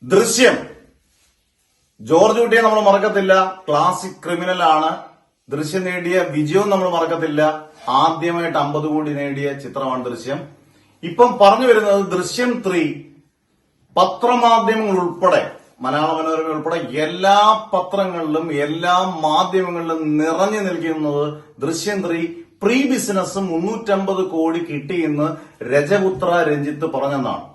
ദൃശ്യം ജോർജ് കുട്ടിയെ നമ്മൾ മറക്കത്തില്ല. ക്ലാസിക് ക്രിമിനൽ ആണ്. ദൃശ്യം നേടിയ വിജയവും നമ്മൾ മറക്കത്തില്ല. ആദ്യമായിട്ട് 50 കോടി നേടിയ ചിത്രമാണ് ദൃശ്യം. ഇപ്പം പറഞ്ഞു വരുന്നത് ദൃശ്യം 3 പത്രമാധ്യമങ്ങൾ ഉൾപ്പെടെ, മലയാള മനോരമ ഉൾപ്പെടെ എല്ലാ പത്രങ്ങളിലും എല്ലാ മാധ്യമങ്ങളിലും നിറഞ്ഞു നിൽക്കുന്നത് ദൃശ്യം 3 പ്രീ ബിസിനസ് 350 കോടി കിട്ടിയെന്ന് രജപുത്ര രഞ്ജിത്ത് പറഞ്ഞെന്നാണ്.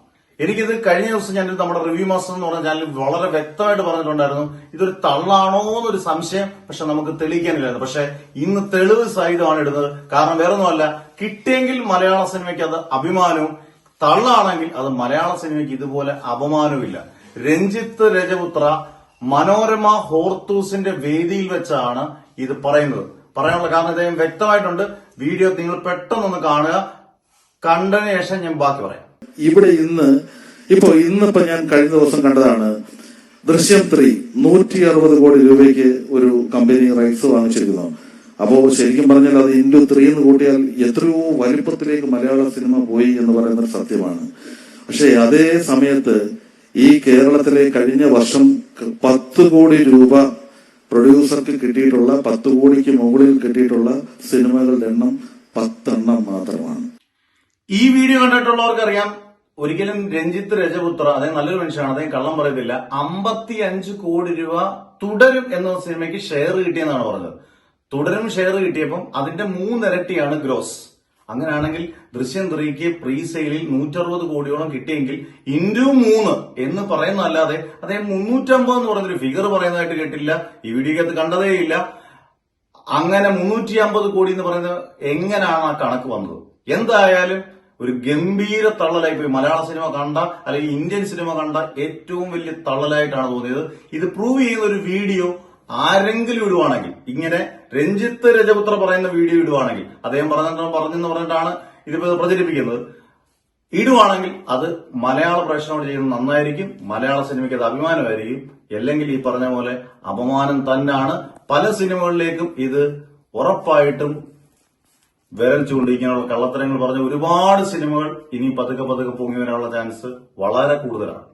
എനിക്കിത് കഴിഞ്ഞ ദിവസം ഞാൻ നമ്മുടെ റിവ്യൂ മാസ്റ്റർ എന്ന് പറഞ്ഞ ചാനലിൽ വളരെ വ്യക്തമായിട്ട് പറഞ്ഞിട്ടുണ്ടായിരുന്നു. ഇതൊരു തള്ളാണോ എന്നൊരു സംശയം, പക്ഷെ നമുക്ക് തെളിയിക്കാനില്ലായിരുന്നു. പക്ഷെ ഇന്ന് തെളിവ് സഹിതമാണ് ഇടുന്നത്. കാരണം വേറൊന്നുമല്ല, കിട്ടിയെങ്കിൽ മലയാള സിനിമയ്ക്ക് അത് അഭിമാനവും, തള്ളാണെങ്കിൽ അത് മലയാള സിനിമയ്ക്ക് ഇതുപോലെ അപമാനവുമില്ല. രഞ്ജിത്ത് രജപുത്ര മനോരമ ഹോർത്തൂസിന്റെ വേദിയിൽ വെച്ചാണ് ഇത് പറയുന്നത്. പറയാനുള്ള കാരണം അദ്ദേഹം വ്യക്തമായിട്ടുണ്ട്. വീഡിയോ നിങ്ങൾ പെട്ടെന്നൊന്ന് കാണുക, കണ്ടതിന് ശേഷം ഞാൻ ബാക്കി പറയാം. ഇവിടെ ഇന്നിപ്പോ ഞാൻ കഴിഞ്ഞ ദിവസം കണ്ടതാണ്. ദൃശ്യം 3 160 കോടി രൂപയ്ക്ക് ഒരു കമ്പനി റൈറ്റ്സ് വാങ്ങിച്ചിരിക്കുന്നു. അപ്പോ ശരിക്കും പറഞ്ഞാൽ അത് ഇൻഡു 3 എന്ന് കൂട്ടിയാൽ എത്രയോ വലിപ്പത്തിലേക്ക് മലയാള സിനിമ പോയി എന്ന് പറയുന്നത് സത്യമാണ്. പക്ഷെ അതേ സമയത്ത് ഈ കേരളത്തിലെ കഴിഞ്ഞ വർഷം 10 കോടി രൂപ പ്രൊഡ്യൂസർക്ക് കിട്ടിയിട്ടുള്ള, 10 കോടിക്ക് മുകളിൽ കിട്ടിയിട്ടുള്ള സിനിമകളുടെ എണ്ണം 10 എണ്ണം മാത്രമാണ്. ഈ വീഡിയോ കണ്ടിട്ടുള്ളവർക്കറിയാം, ഒരിക്കലും രഞ്ജിത്ത് രജപുത്ര അദ്ദേഹം നല്ലൊരു മനുഷ്യനാണ്, അദ്ദേഹം കള്ളം പറയത്തില്ല. 55 കോടി രൂപ തുടരും എന്ന സിനിമയ്ക്ക് ഷെയർ കിട്ടിയെന്നാണ് പറഞ്ഞത്. തുടരും ഷെയർ കിട്ടിയപ്പം അതിന്റെ 3 ഇരട്ടിയാണ് ഗ്രോസ്. അങ്ങനെയാണെങ്കിൽ ദൃശ്യം 3ക്ക് പ്രീ സെയിലിൽ 160 കോടിയോളം കിട്ടിയെങ്കിൽ ഇൻഡു 3 എന്ന് പറയുന്നതല്ലാതെ അദ്ദേഹം 350 എന്ന് പറഞ്ഞൊരു ഫിഗർ പറയുന്നതായിട്ട് കേട്ടില്ല. ഈ വീഡിയോക്കകത്ത് കണ്ടതേയില്ല. അങ്ങനെ 350 കോടി എന്ന് പറയുന്നത് എങ്ങനെയാണ് ആ കണക്ക് വന്നത്? എന്തായാലും ഒരു ഗംഭീര തള്ളലായി പോയി. മലയാള സിനിമ കണ്ട, അല്ലെങ്കിൽ ഇന്ത്യൻ സിനിമ കണ്ട ഏറ്റവും വലിയ തള്ളലായിട്ടാണ് തോന്നിയത്. ഇത് പ്രൂവ് ചെയ്യുന്ന ഒരു വീഡിയോ ആരെങ്കിലും ഇടുവാണെങ്കിൽ, ഇങ്ങനെ രഞ്ജിത്ത് രജപുത്ര പറയുന്ന വീഡിയോ ഇടുവാണെങ്കിൽ, അദ്ദേഹം പറഞ്ഞെന്ന് പറഞ്ഞിട്ടാണ് ഇതിപ്പോ പ്രചരിപ്പിക്കുന്നത്, ഇടുവാണെങ്കിൽ അത് മലയാള പ്രേക്ഷകരോട് ചെയ്യുന്നത് നന്നായിരിക്കും. മലയാള സിനിമയ്ക്ക് അത് അഭിമാനമായിരിക്കും. അല്ലെങ്കിൽ ഈ പറഞ്ഞ പോലെ അപമാനം തന്നെയാണ്. പല സിനിമകളിലേക്കും ഇത് ഉറപ്പായിട്ടും വിരൽ ചൂണ്ടിക്കാനുള്ള കള്ളത്തരങ്ങൾ പറഞ്ഞ ഒരുപാട് സിനിമകൾ ഇനി പതുക്കെ പൊങ്ങി വരാനുള്ള ചാൻസ് വളരെ കൂടുതലാണ്.